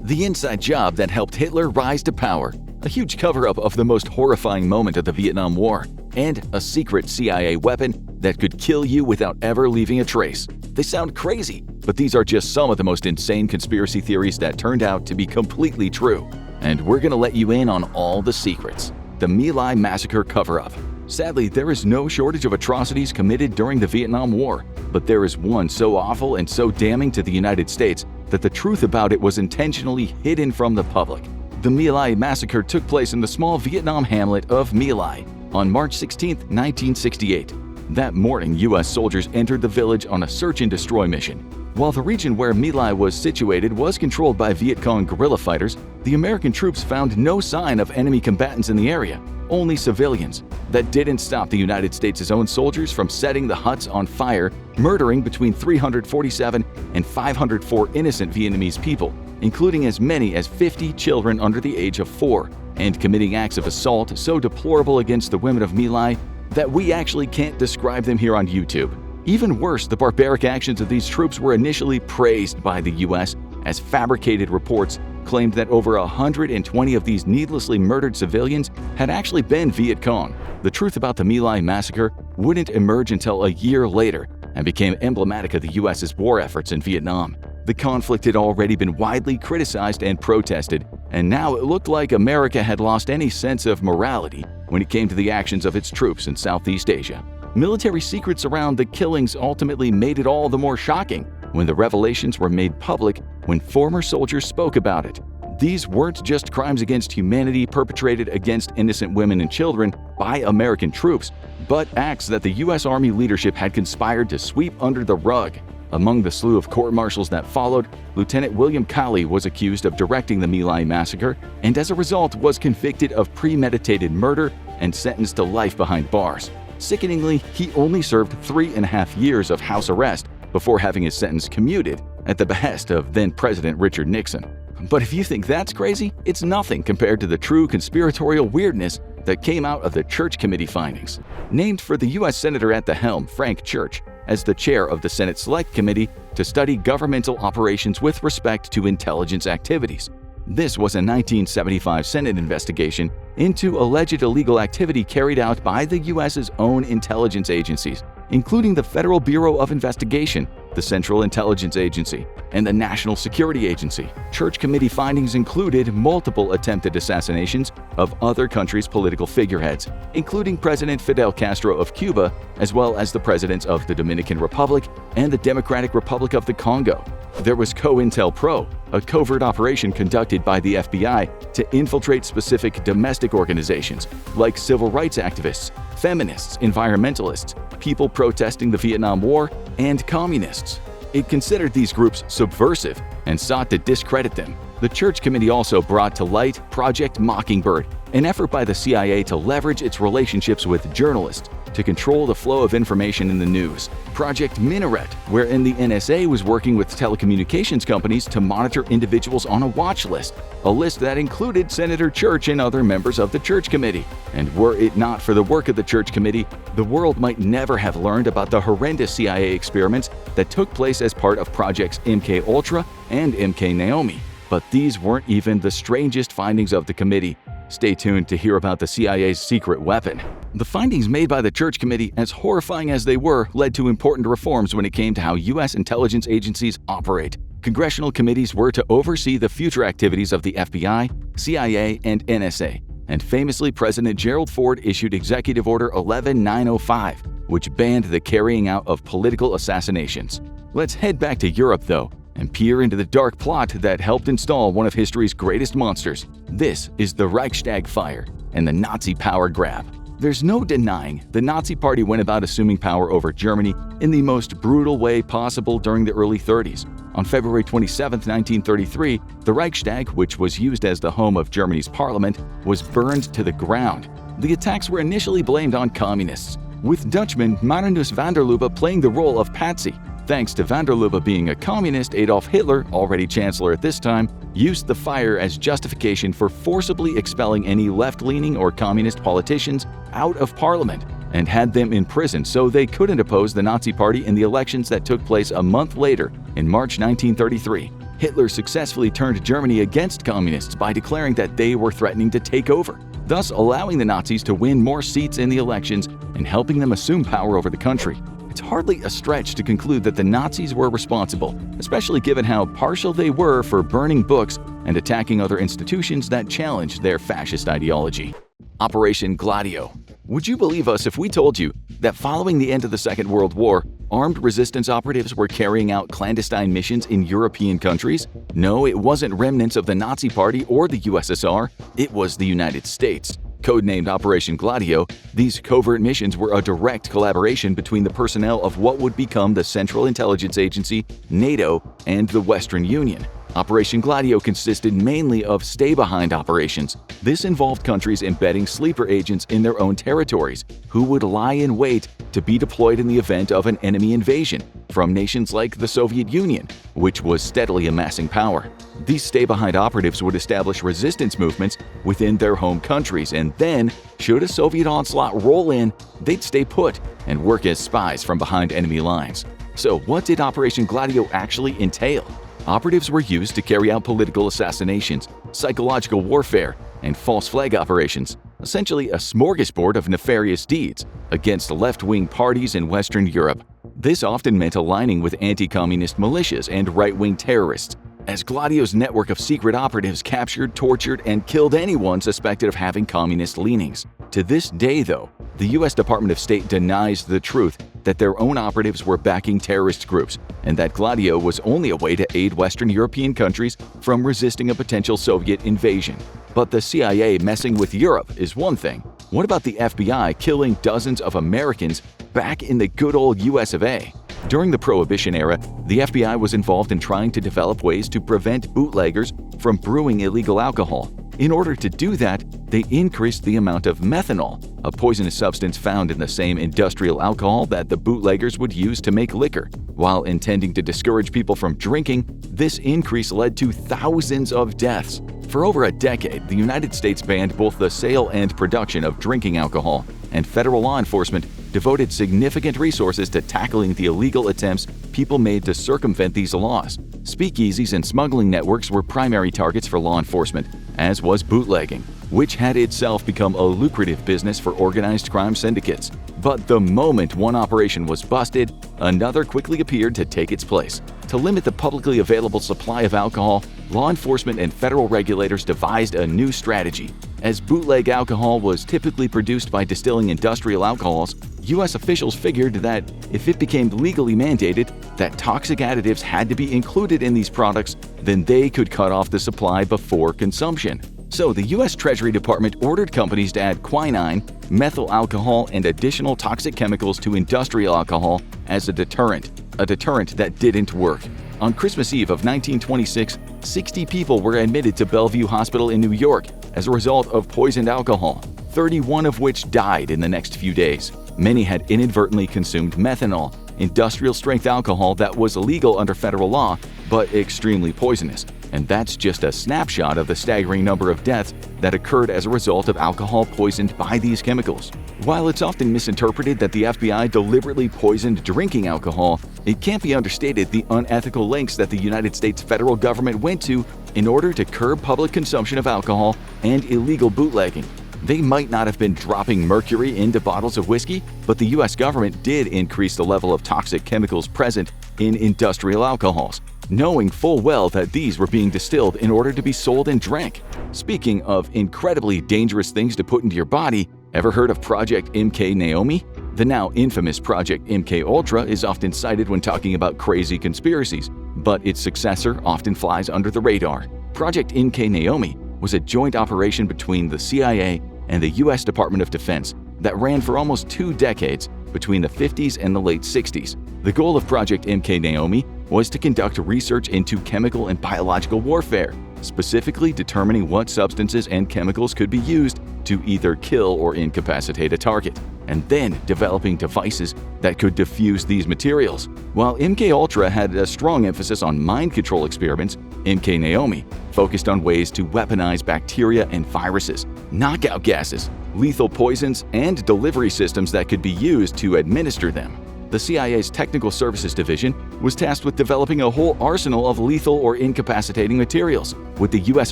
the inside job that helped Hitler rise to power, a huge cover-up of the most horrifying moment of the Vietnam War, and a secret CIA weapon that could kill you without ever leaving a trace. They sound crazy, but these are just some of the most insane conspiracy theories that turned out to be completely true. And we're gonna let you in on all the secrets. The Meli Massacre cover-up. Sadly, there is no shortage of atrocities committed during the Vietnam War, but there is one so awful and so damning to the United States that the truth about it was intentionally hidden from the public. The Meli Massacre took place in the small Vietnam hamlet of Meli on March 16, 1968. That morning, U.S. soldiers entered the village on a search-and-destroy mission. While the region where Meli was situated was controlled by Viet Cong guerrilla fighters, the American troops found no sign of enemy combatants in the area, only civilians. That didn't stop the United States' own soldiers from setting the huts on fire, murdering between 347 and 504 innocent Vietnamese people, including as many as 50 children under the age of 4, and committing acts of assault so deplorable against the women of Meli that we actually can't describe them here on YouTube. Even worse, the barbaric actions of these troops were initially praised by the US, as fabricated reports claimed that over 120 of these needlessly murdered civilians had actually been Viet Cong. The truth about the Meli Massacre wouldn't emerge until a year later and became emblematic of the US's war efforts in Vietnam. The conflict had already been widely criticized and protested, and now it looked like America had lost any sense of morality when it came to the actions of its troops in Southeast Asia. Military secrets around the killings ultimately made it all the more shocking when the revelations were made public when former soldiers spoke about it. These weren't just crimes against humanity perpetrated against innocent women and children by American troops, but acts that the U.S. Army leadership had conspired to sweep under the rug. Among the slew of court-martials that followed, Lieutenant William Calley was accused of directing the Meli Massacre and as a result was convicted of premeditated murder and sentenced to life behind bars. Sickeningly, he only served 3.5 years of house arrest before having his sentence commuted at the behest of then-President Richard Nixon. But if you think that's crazy, it's nothing compared to the true conspiratorial weirdness that came out of the Church Committee findings. Named for the U.S. Senator at the helm, Frank Church, as the chair of the Senate Select Committee to study governmental operations with respect to intelligence activities. This was a 1975 Senate investigation into alleged illegal activity carried out by the U.S.'s own intelligence agencies, including the Federal Bureau of Investigation, the Central Intelligence Agency, and the National Security Agency. Church Committee findings included multiple attempted assassinations of other countries' political figureheads, including President Fidel Castro of Cuba, as well as the presidents of the Dominican Republic and the Democratic Republic of the Congo. There was COINTELPRO, a covert operation conducted by the FBI to infiltrate specific domestic organizations like civil rights activists, feminists, environmentalists, people protesting the Vietnam War, and communists. It considered these groups subversive and sought to discredit them. The Church Committee also brought to light Project Mockingbird, an effort by the CIA to leverage its relationships with journalists to control the flow of information in the news. Project Minaret, wherein the NSA was working with telecommunications companies to monitor individuals on a watch list, a list that included Senator Church and other members of the Church Committee. And were it not for the work of the Church Committee, the world might never have learned about the horrendous CIA experiments that took place as part of Projects MK Ultra and MK Naomi. But these weren't even the strangest findings of the committee. Stay tuned to hear about the CIA's secret weapon. The findings made by the Church Committee, as horrifying as they were, led to important reforms when it came to how U.S. intelligence agencies operate. Congressional committees were to oversee the future activities of the FBI, CIA, and NSA. And famously, President Gerald Ford issued Executive Order 11905, which banned the carrying out of political assassinations. Let's head back to Europe, though, and peer into the dark plot that helped install one of history's greatest monsters. This is the Reichstag Fire and the Nazi power grab. There's no denying the Nazi Party went about assuming power over Germany in the most brutal way possible during the early 30s. On February 27, 1933, the Reichstag, which was used as the home of Germany's parliament, was burned to the ground. The attacks were initially blamed on communists, with Dutchman Marinus van der Lubbe playing the role of patsy. Thanks to van der Lubbe being a communist, Adolf Hitler, already chancellor at this time, used the fire as justification for forcibly expelling any left-leaning or communist politicians out of parliament and had them imprisoned so they couldn't oppose the Nazi Party in the elections that took place a month later, in March 1933. Hitler successfully turned Germany against communists by declaring that they were threatening to take over, thus allowing the Nazis to win more seats in the elections and helping them assume power over the country. It's hardly a stretch to conclude that the Nazis were responsible, especially given how partial they were for burning books and attacking other institutions that challenged their fascist ideology. Operation Gladio. Would you believe us if we told you that following the end of the Second World War, armed resistance operatives were carrying out clandestine missions in European countries? No, it wasn't remnants of the Nazi Party or the USSR, it was the United States. Codenamed Operation Gladio, these covert missions were a direct collaboration between the personnel of what would become the Central Intelligence Agency, NATO, and the Western Union. Operation Gladio consisted mainly of stay-behind operations. This involved countries embedding sleeper agents in their own territories, who would lie in wait to be deployed in the event of an enemy invasion from nations like the Soviet Union, which was steadily amassing power. These stay-behind operatives would establish resistance movements within their home countries, and then, should a Soviet onslaught roll in, they'd stay put and work as spies from behind enemy lines. So what did Operation Gladio actually entail? Operatives were used to carry out political assassinations, psychological warfare, and false flag operations, essentially a smorgasbord of nefarious deeds against left-wing parties in Western Europe. This often meant aligning with anti-communist militias and right-wing terrorists, as Gladio's network of secret operatives captured, tortured, and killed anyone suspected of having communist leanings. To this day, though, the U.S. Department of State denies the truth that their own operatives were backing terrorist groups, and that Gladio was only a way to aid Western European countries from resisting a potential Soviet invasion. But the CIA messing with Europe is one thing. What about the FBI killing dozens of Americans back in the good old US of A? During the Prohibition era, the FBI was involved in trying to develop ways to prevent bootleggers from brewing illegal alcohol. In order to do that, they increased the amount of methanol, a poisonous substance found in the same industrial alcohol that the bootleggers would use to make liquor. While intending to discourage people from drinking, this increase led to thousands of deaths. For over a decade, the United States banned both the sale and production of drinking alcohol, and federal law enforcement devoted significant resources to tackling the illegal attempts people made to circumvent these laws. Speakeasies and smuggling networks were primary targets for law enforcement, as was bootlegging, which had itself become a lucrative business for organized crime syndicates. But the moment one operation was busted, another quickly appeared to take its place. To limit the publicly available supply of alcohol, law enforcement and federal regulators devised a new strategy. As bootleg alcohol was typically produced by distilling industrial alcohols, U.S. officials figured that if it became legally mandated that toxic additives had to be included in these products, then they could cut off the supply before consumption. So the U.S. Treasury Department ordered companies to add quinine, methyl alcohol, and additional toxic chemicals to industrial alcohol as a deterrent that didn't work. On Christmas Eve of 1926, 60 people were admitted to Bellevue Hospital in New York as a result of poisoned alcohol, 31 of which died in the next few days. Many had inadvertently consumed methanol, industrial-strength alcohol that was illegal under federal law, but extremely poisonous. And that's just a snapshot of the staggering number of deaths that occurred as a result of alcohol poisoned by these chemicals. While it's often misinterpreted that the FBI deliberately poisoned drinking alcohol, it can't be understated the unethical lengths that the United States federal government went to in order to curb public consumption of alcohol and illegal bootlegging. They might not have been dropping mercury into bottles of whiskey, but the U.S. government did increase the level of toxic chemicals present in industrial alcohols, knowing full well that these were being distilled in order to be sold and drank. Speaking of incredibly dangerous things to put into your body, ever heard of Project MK Naomi? The now infamous Project MK Ultra is often cited when talking about crazy conspiracies, but its successor often flies under the radar. Project MK Naomi was a joint operation between the CIA and the U.S. Department of Defense that ran for almost 2 decades between the 50s and the late 60s. The goal of Project MK Naomi was to conduct research into chemical and biological warfare, specifically determining what substances and chemicals could be used to either kill or incapacitate a target, and then developing devices that could defuse these materials. While MK Ultra had a strong emphasis on mind control experiments, MK Naomi focused on ways to weaponize bacteria and viruses, knockout gases, lethal poisons, and delivery systems that could be used to administer them. the CIA's Technical Services Division was tasked with developing a whole arsenal of lethal or incapacitating materials, with the U.S.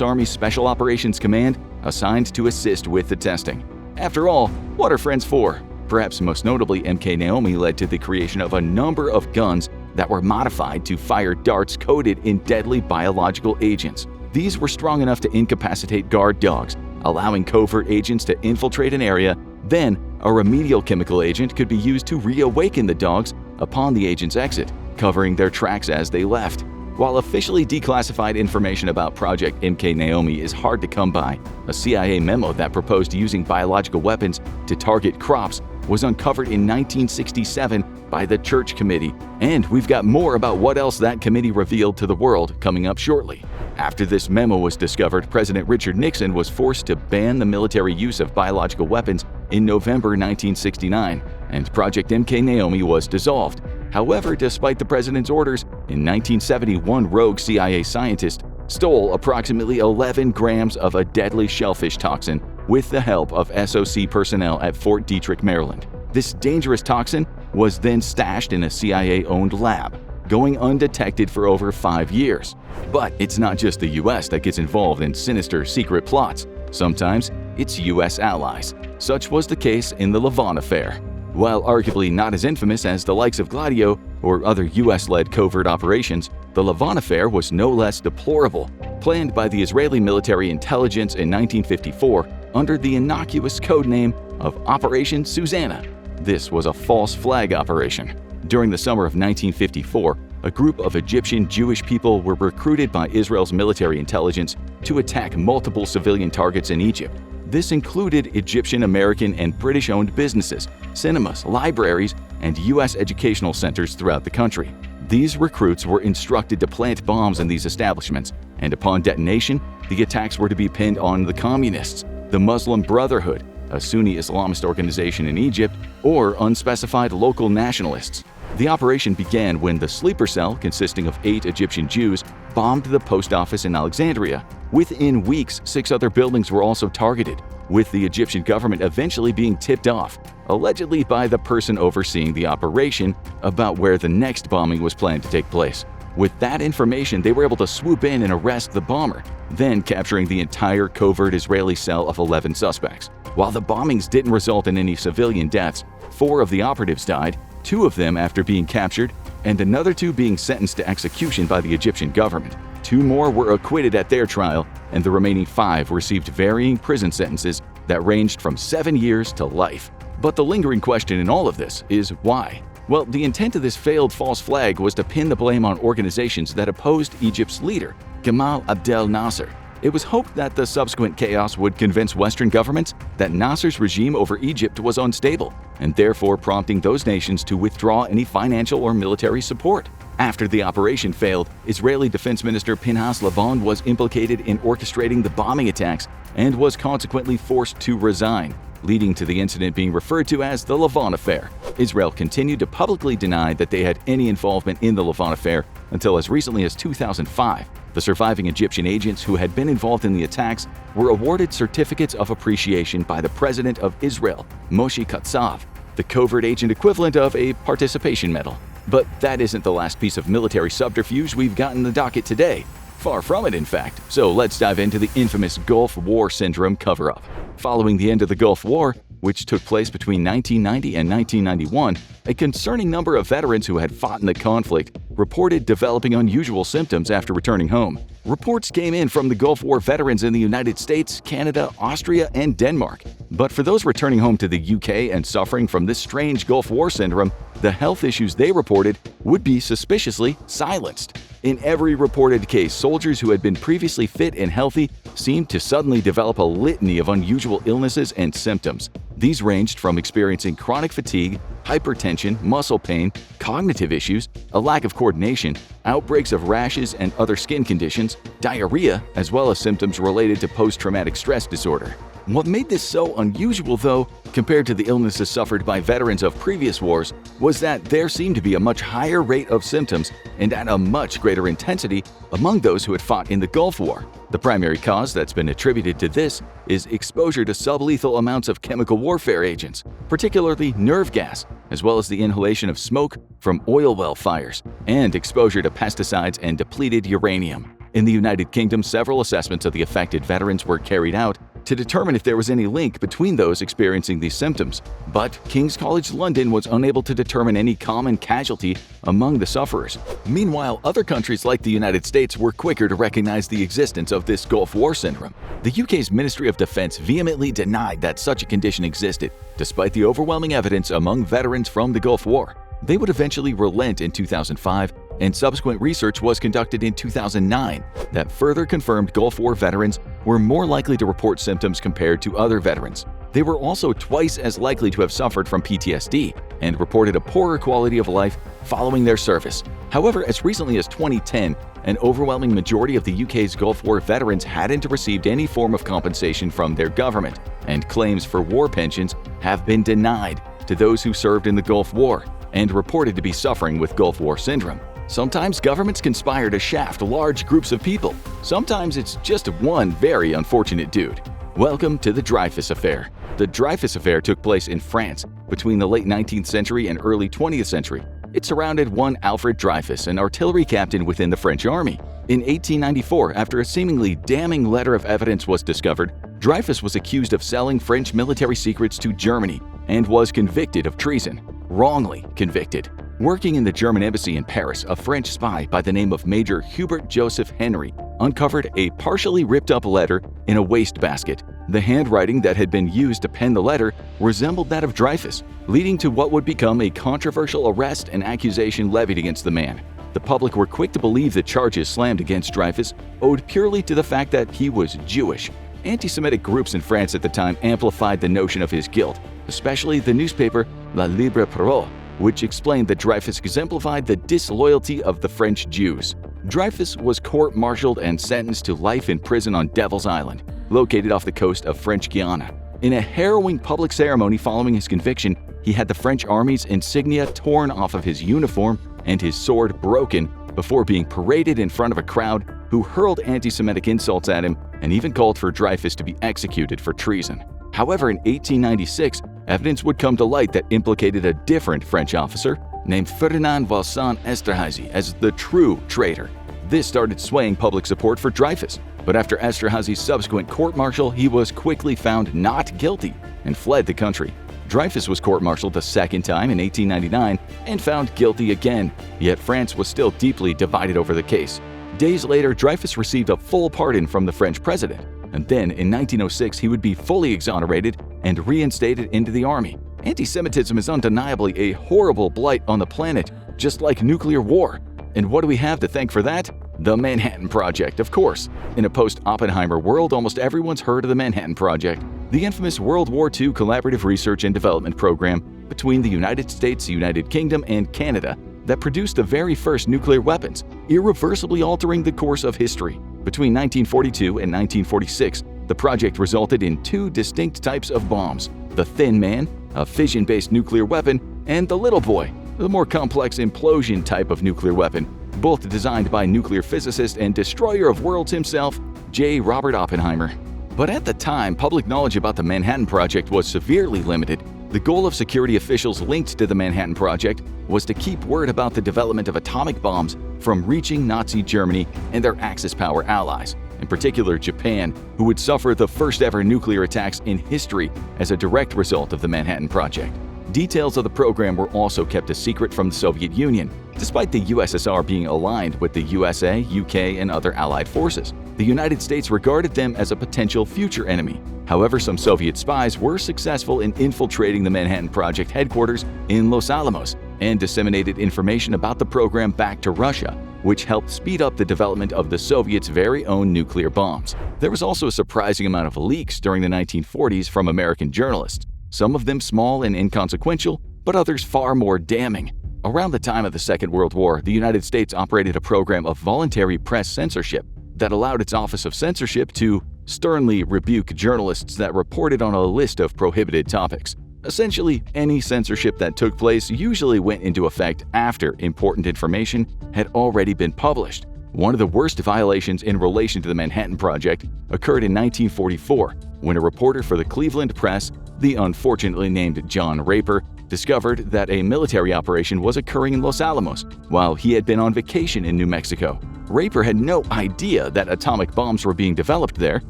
Army Special Operations Command assigned to assist with the testing. After all, what are friends for? Perhaps most notably, MK Naomi led to the creation of a number of guns that were modified to fire darts coated in deadly biological agents. These were strong enough to incapacitate guard dogs, allowing covert agents to infiltrate an area. Then, a remedial chemical agent could be used to reawaken the dogs upon the agent's exit, covering their tracks as they left. While officially declassified information about Project MK Naomi is hard to come by, a CIA memo that proposed using biological weapons to target crops was uncovered in 1967 by the Church Committee, and we've got more about what else that committee revealed to the world coming up shortly. After this memo was discovered, President Richard Nixon was forced to ban the military use of biological weapons in November 1969, and Project MK Naomi was dissolved. However, despite the president's orders, in 1971 rogue CIA scientist stole approximately 11 grams of a deadly shellfish toxin with the help of SOC personnel at Fort Detrick, Maryland. This dangerous toxin was then stashed in a CIA-owned lab, going undetected for over 5 years. But it's not just the US that gets involved in sinister secret plots. Sometimes it's US allies. Such was the case in the Lavon Affair. While arguably not as infamous as the likes of Gladio or other US-led covert operations, the Lavon Affair was no less deplorable. Planned by the Israeli military intelligence in 1954 under the innocuous codename of Operation Susanna. This was a false flag operation. During the summer of 1954, a group of Egyptian Jewish people were recruited by Israel's military intelligence to attack multiple civilian targets in Egypt. This included Egyptian, American, and British-owned businesses, cinemas, libraries, and U.S. educational centers throughout the country. These recruits were instructed to plant bombs in these establishments, and upon detonation, the attacks were to be pinned on the Communists, the Muslim Brotherhood, a Sunni Islamist organization in Egypt, or unspecified local nationalists. The operation began when the sleeper cell, consisting of 8 Egyptian Jews, bombed the post office in Alexandria. Within weeks, 6 other buildings were also targeted, with the Egyptian government eventually being tipped off, allegedly by the person overseeing the operation, about where the next bombing was planned to take place. With that information, they were able to swoop in and arrest the bomber, then capturing the entire covert Israeli cell of 11 suspects. While the bombings didn't result in any civilian deaths, 4 of the operatives died, 2 of them after being captured, and another 2 being sentenced to execution by the Egyptian government. 2 more were acquitted at their trial, and the remaining 5 received varying prison sentences that ranged from 7 years to life. But the lingering question in all of this is why? Well, the intent of this failed false flag was to pin the blame on organizations that opposed Egypt's leader, Gamal Abdel Nasser. It was hoped that the subsequent chaos would convince Western governments that Nasser's regime over Egypt was unstable, and therefore prompting those nations to withdraw any financial or military support. After the operation failed, Israeli Defense Minister Pinhas Lavon was implicated in orchestrating the bombing attacks and was consequently forced to resign, leading to the incident being referred to as the Lavon Affair. Israel continued to publicly deny that they had any involvement in the Lavon Affair until as recently as 2005. The surviving Egyptian agents who had been involved in the attacks were awarded certificates of appreciation by the President of Israel, Moshe Katsav, the covert agent equivalent of a participation medal. But that isn't the last piece of military subterfuge we've got in the docket today. Far from it, in fact. So let's dive into the infamous Gulf War Syndrome cover-up. Following the end of the Gulf War, which took place between 1990 and 1991, a concerning number of veterans who had fought in the conflict reported developing unusual symptoms after returning home. Reports came in from the Gulf War veterans in the United States, Canada, Austria, and Denmark. But for those returning home to the UK and suffering from this strange Gulf War syndrome, the health issues they reported would be suspiciously silenced. In every reported case, soldiers who had been previously fit and healthy seemed to suddenly develop a litany of unusual illnesses and symptoms. These ranged from experiencing chronic fatigue, hypertension, muscle pain, cognitive issues, a lack of coordination, outbreaks of rashes and other skin conditions, diarrhea, as well as symptoms related to post-traumatic stress disorder. What made this so unusual, though, compared to the illnesses suffered by veterans of previous wars, was that there seemed to be a much higher rate of symptoms and at a much greater intensity among those who had fought in the Gulf War. The primary cause that's been attributed to this is exposure to sublethal amounts of chemical warfare agents, particularly nerve gas, as well as the inhalation of smoke from oil well fires, and exposure to pesticides and depleted uranium. In the United Kingdom, several assessments of the affected veterans were carried out to determine if there was any link between those experiencing these symptoms, but King's College London was unable to determine any common casualty among the sufferers. Meanwhile, other countries like the United States were quicker to recognize the existence of this Gulf War syndrome. The UK's Ministry of Defence vehemently denied that such a condition existed, despite the overwhelming evidence among veterans from the Gulf War. They would eventually relent in 2005, and subsequent research was conducted in 2009 that further confirmed Gulf War veterans were more likely to report symptoms compared to other veterans. They were also twice as likely to have suffered from PTSD and reported a poorer quality of life following their service. However, as recently as 2010, an overwhelming majority of the UK's Gulf War veterans hadn't received any form of compensation from their government, and claims for war pensions have been denied to those who served in the Gulf War and reported to be suffering with Gulf War syndrome. Sometimes governments conspire to shaft large groups of people. Sometimes it's just one very unfortunate dude. Welcome to the Dreyfus Affair. The Dreyfus Affair took place in France between the late 19th century and early 20th century. It surrounded one Alfred Dreyfus, an artillery captain within the French army. In 1894, after a seemingly damning letter of evidence was discovered, Dreyfus was accused of selling French military secrets to Germany and was convicted of treason. Wrongly convicted. Working in the German embassy in Paris, a French spy by the name of Major Hubert Joseph Henry uncovered a partially ripped-up letter in a wastebasket. The handwriting that had been used to pen the letter resembled that of Dreyfus, leading to what would become a controversial arrest and accusation levied against the man. The public were quick to believe the charges slammed against Dreyfus owed purely to the fact that he was Jewish. Anti-Semitic groups in France at the time amplified the notion of his guilt, especially the newspaper La Libre Parole, which explained that Dreyfus exemplified the disloyalty of the French Jews. Dreyfus was court-martialed and sentenced to life in prison on Devil's Island, located off the coast of French Guiana. In a harrowing public ceremony following his conviction, he had the French army's insignia torn off of his uniform and his sword broken before being paraded in front of a crowd who hurled anti-Semitic insults at him and even called for Dreyfus to be executed for treason. However, in 1896, evidence would come to light that implicated a different French officer named Ferdinand Vincent Esterhazy as the true traitor. This started swaying public support for Dreyfus, but after Esterhazy's subsequent court-martial, he was quickly found not guilty and fled the country. Dreyfus was court-martialed a second time in 1899 and found guilty again, yet France was still deeply divided over the case. Days later, Dreyfus received a full pardon from the French president, and then in 1906 he would be fully exonerated and reinstated into the army. Anti-Semitism is undeniably a horrible blight on the planet, just like nuclear war. And what do we have to thank for that? The Manhattan Project, of course. In a post-Oppenheimer world, almost everyone's heard of the Manhattan Project, the infamous World War II collaborative research and development program between the United States, United Kingdom, and Canada that produced the very first nuclear weapons, irreversibly altering the course of history. Between 1942 and 1946, the project resulted in two distinct types of bombs: the Thin Man, a fission-based nuclear weapon, and the Little Boy, the more complex implosion type of nuclear weapon, both designed by nuclear physicist and destroyer of worlds himself, J. Robert Oppenheimer. But at the time, public knowledge about the Manhattan Project was severely limited. The goal of security officials linked to the Manhattan Project was to keep word about the development of atomic bombs from reaching Nazi Germany and their Axis power allies, in particular Japan, who would suffer the first ever nuclear attacks in history as a direct result of the Manhattan Project. Details of the program were also kept a secret from the Soviet Union, despite the USSR being aligned with the USA, UK, and other Allied forces. The United States regarded them as a potential future enemy. However, some Soviet spies were successful in infiltrating the Manhattan Project headquarters in Los Alamos and disseminated information about the program back to Russia, which helped speed up the development of the Soviets' very own nuclear bombs. There was also a surprising amount of leaks during the 1940s from American journalists, some of them small and inconsequential, but others far more damning. Around the time of the Second World War, the United States operated a program of voluntary press censorship that allowed its Office of Censorship to sternly rebuke journalists that reported on a list of prohibited topics. Essentially, any censorship that took place usually went into effect after important information had already been published. One of the worst violations in relation to the Manhattan Project occurred in 1944, when a reporter for the Cleveland Press, the unfortunately named John Raper, discovered that a military operation was occurring in Los Alamos while he had been on vacation in New Mexico. Raper had no idea that atomic bombs were being developed there,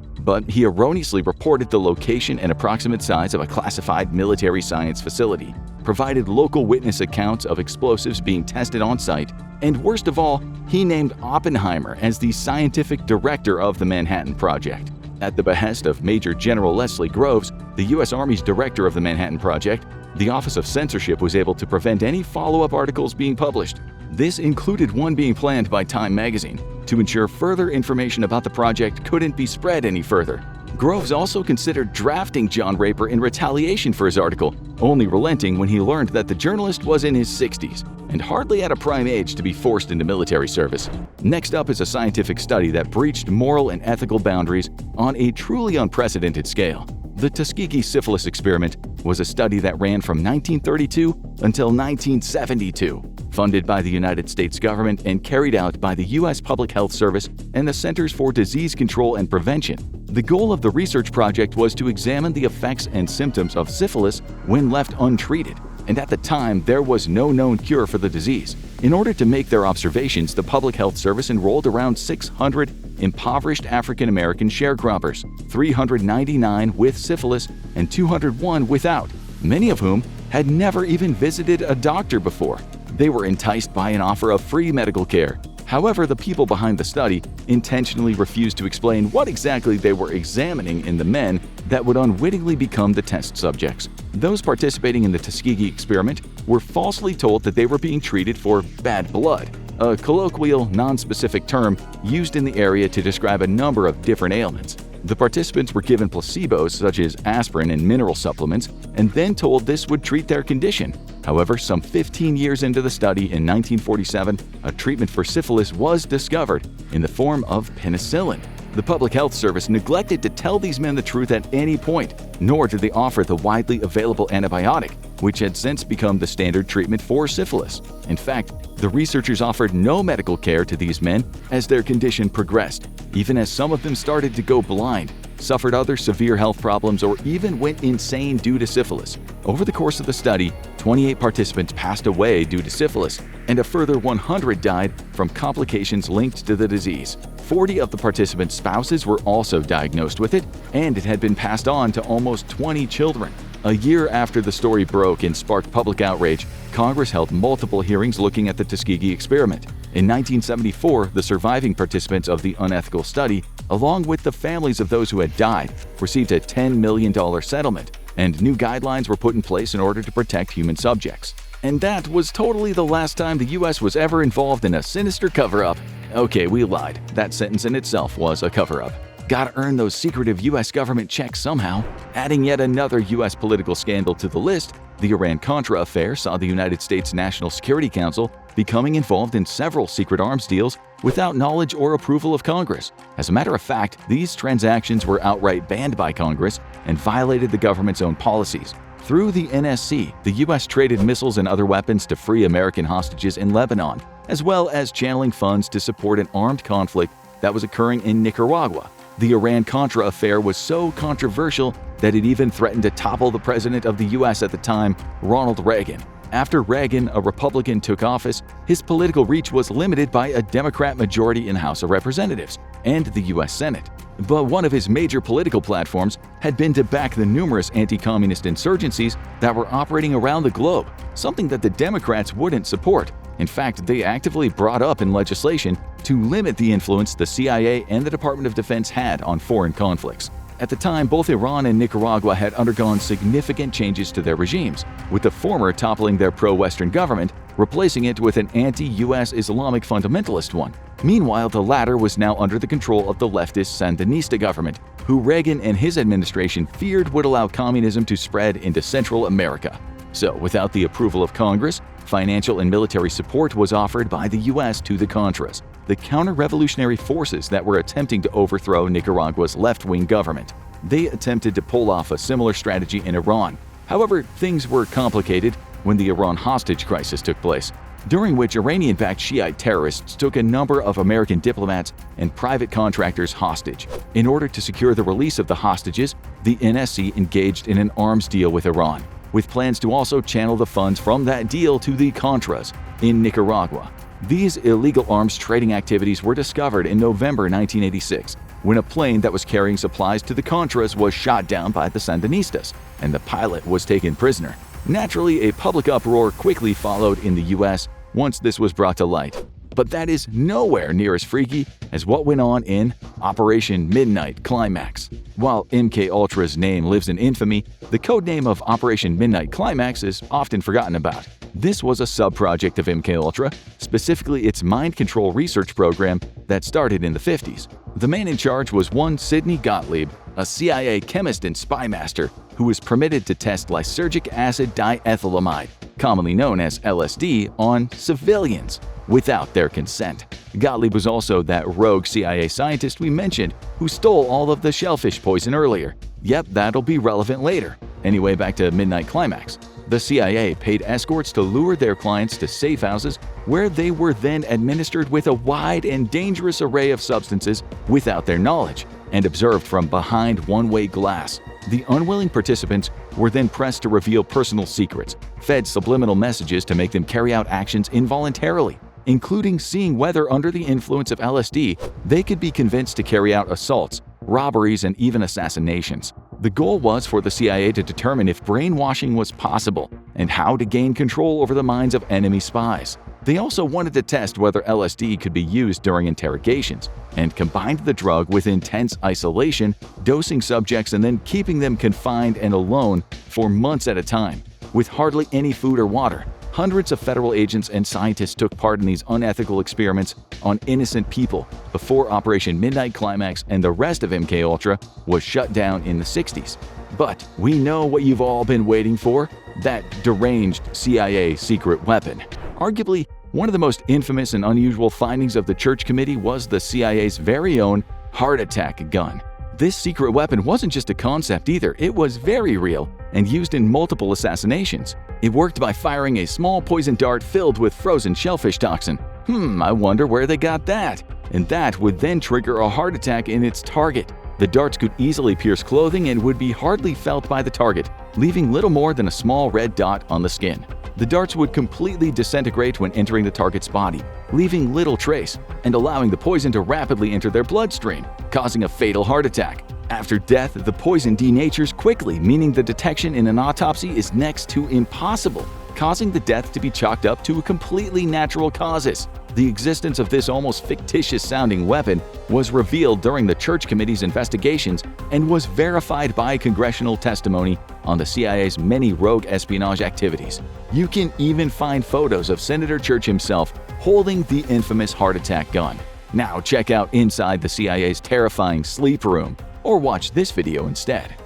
but he erroneously reported the location and approximate size of a classified military science facility, provided local witness accounts of explosives being tested on site, and worst of all, he named Oppenheimer as the scientific director of the Manhattan Project. At the behest of Major General Leslie Groves, the U.S. Army's director of the Manhattan Project, the Office of Censorship was able to prevent any follow-up articles being published. This included one being planned by Time magazine to ensure further information about the project couldn't be spread any further. Groves also considered drafting John Raper in retaliation for his article, only relenting when he learned that the journalist was in his 60s and hardly at a prime age to be forced into military service. Next up is a scientific study that breached moral and ethical boundaries on a truly unprecedented scale. The Tuskegee Syphilis Experiment was a study that ran from 1932 until 1972, funded by the United States government and carried out by the U.S. Public Health Service and the Centers for Disease Control and Prevention. The goal of the research project was to examine the effects and symptoms of syphilis when left untreated, and at the time there was no known cure for the disease. In order to make their observations, the Public Health Service enrolled around 600 impoverished African American sharecroppers, 399 with syphilis and 201 without, many of whom had never even visited a doctor before. They were enticed by an offer of free medical care. However, the people behind the study intentionally refused to explain what exactly they were examining in the men that would unwittingly become the test subjects. Those participating in the Tuskegee experiment were falsely told that they were being treated for bad blood, a colloquial, non-specific term used in the area to describe a number of different ailments. The participants were given placebos such as aspirin and mineral supplements and then told this would treat their condition. However, some 15 years into the study in 1947, a treatment for syphilis was discovered in the form of penicillin. The Public Health Service neglected to tell these men the truth at any point, nor did they offer the widely available antibiotic, which had since become the standard treatment for syphilis. In fact, the researchers offered no medical care to these men as their condition progressed, even as some of them started to go blind, suffered other severe health problems, or even went insane due to syphilis. Over the course of the study, 28 participants passed away due to syphilis, and a further 100 died from complications linked to the disease. 40 of the participants' spouses were also diagnosed with it, and it had been passed on to almost 20 children. A year after the story broke and sparked public outrage, Congress held multiple hearings looking at the Tuskegee experiment. In 1974, the surviving participants of the unethical study, along with the families of those who had died, received a $10 million settlement, and new guidelines were put in place in order to protect human subjects. And that was totally the last time the U.S. was ever involved in a sinister cover-up. Okay, we lied. That sentence in itself was a cover-up. Gotta earn those secretive U.S. government checks somehow. Adding yet another U.S. political scandal to the list, the Iran-Contra affair saw the United States National Security Council becoming involved in several secret arms deals without knowledge or approval of Congress. As a matter of fact, these transactions were outright banned by Congress and violated the government's own policies. Through the NSC, the U.S. traded missiles and other weapons to free American hostages in Lebanon, as well as channeling funds to support an armed conflict that was occurring in Nicaragua. The Iran-Contra affair was so controversial that it even threatened to topple the president of the U.S. at the time, Ronald Reagan. After Reagan, a Republican, took office, his political reach was limited by a Democrat majority in the House of Representatives and the U.S. Senate. But one of his major political platforms had been to back the numerous anti-communist insurgencies that were operating around the globe, something that the Democrats wouldn't support. In fact, they actively brought up in legislation to limit the influence the CIA and the Department of Defense had on foreign conflicts. At the time, both Iran and Nicaragua had undergone significant changes to their regimes, with the former toppling their pro-Western government, replacing it with an anti-U.S. Islamic fundamentalist one. Meanwhile, the latter was now under the control of the leftist Sandinista government, who Reagan and his administration feared would allow communism to spread into Central America. So, without the approval of Congress, financial and military support was offered by the U.S. to the Contras. the counter-revolutionary forces that were attempting to overthrow Nicaragua's left-wing government. They attempted to pull off a similar strategy in Iran. However, things were complicated when the Iran hostage crisis took place, during which Iranian-backed Shiite terrorists took a number of American diplomats and private contractors hostage. In order to secure the release of the hostages, the NSC engaged in an arms deal with Iran, with plans to also channel the funds from that deal to the Contras in Nicaragua. These illegal arms trading activities were discovered in November 1986, when a plane that was carrying supplies to the Contras was shot down by the Sandinistas, and the pilot was taken prisoner. Naturally, a public uproar quickly followed in the US once this was brought to light. But that is nowhere near as freaky as what went on in Operation Midnight Climax. While MK Ultra's name lives in infamy, the codename of Operation Midnight Climax is often forgotten about. This was a sub-project of MK Ultra, specifically its mind control research program that started in the 50s. The man in charge was one Sidney Gottlieb, a CIA chemist and spy master who was permitted to test lysergic acid diethylamide, commonly known as LSD, on civilians without their consent. Gottlieb was also that rogue CIA scientist we mentioned who stole all of the shellfish poison earlier. Yep, that'll be relevant later. Anyway, back to Midnight Climax. The CIA paid escorts to lure their clients to safe houses where they were then administered with a wide and dangerous array of substances without their knowledge and observed from behind one-way glass. The unwilling participants were then pressed to reveal personal secrets, fed subliminal messages to make them carry out actions involuntarily, including seeing whether under the influence of LSD they could be convinced to carry out assaults, robberies, and even assassinations. The goal was for the CIA to determine if brainwashing was possible and how to gain control over the minds of enemy spies. They also wanted to test whether LSD could be used during interrogations and combined the drug with intense isolation, dosing subjects and then keeping them confined and alone for months at a time, with hardly any food or water. Hundreds of federal agents and scientists took part in these unethical experiments on innocent people before Operation Midnight Climax and the rest of MK Ultra was shut down in the 60s. But we know what you've all been waiting for, that deranged CIA secret weapon. Arguably, one of the most infamous and unusual findings of the Church Committee was the CIA's very own heart attack gun. This secret weapon wasn't just a concept either, it was very real and used in multiple assassinations. It worked by firing a small poison dart filled with frozen shellfish toxin. I wonder where they got that. And that would then trigger a heart attack in its target. The darts could easily pierce clothing and would be hardly felt by the target, leaving little more than a small red dot on the skin. The darts would completely disintegrate when entering the target's body, leaving little trace and allowing the poison to rapidly enter their bloodstream, causing a fatal heart attack. After death, the poison denatures quickly, meaning the detection in an autopsy is next to impossible, causing the death to be chalked up to completely natural causes. The existence of this almost fictitious-sounding weapon was revealed during the Church Committee's investigations and was verified by congressional testimony on the CIA's many rogue espionage activities. You can even find photos of Senator Church himself holding the infamous heart attack gun. Now check out inside the CIA's terrifying sleep room, or watch this video instead.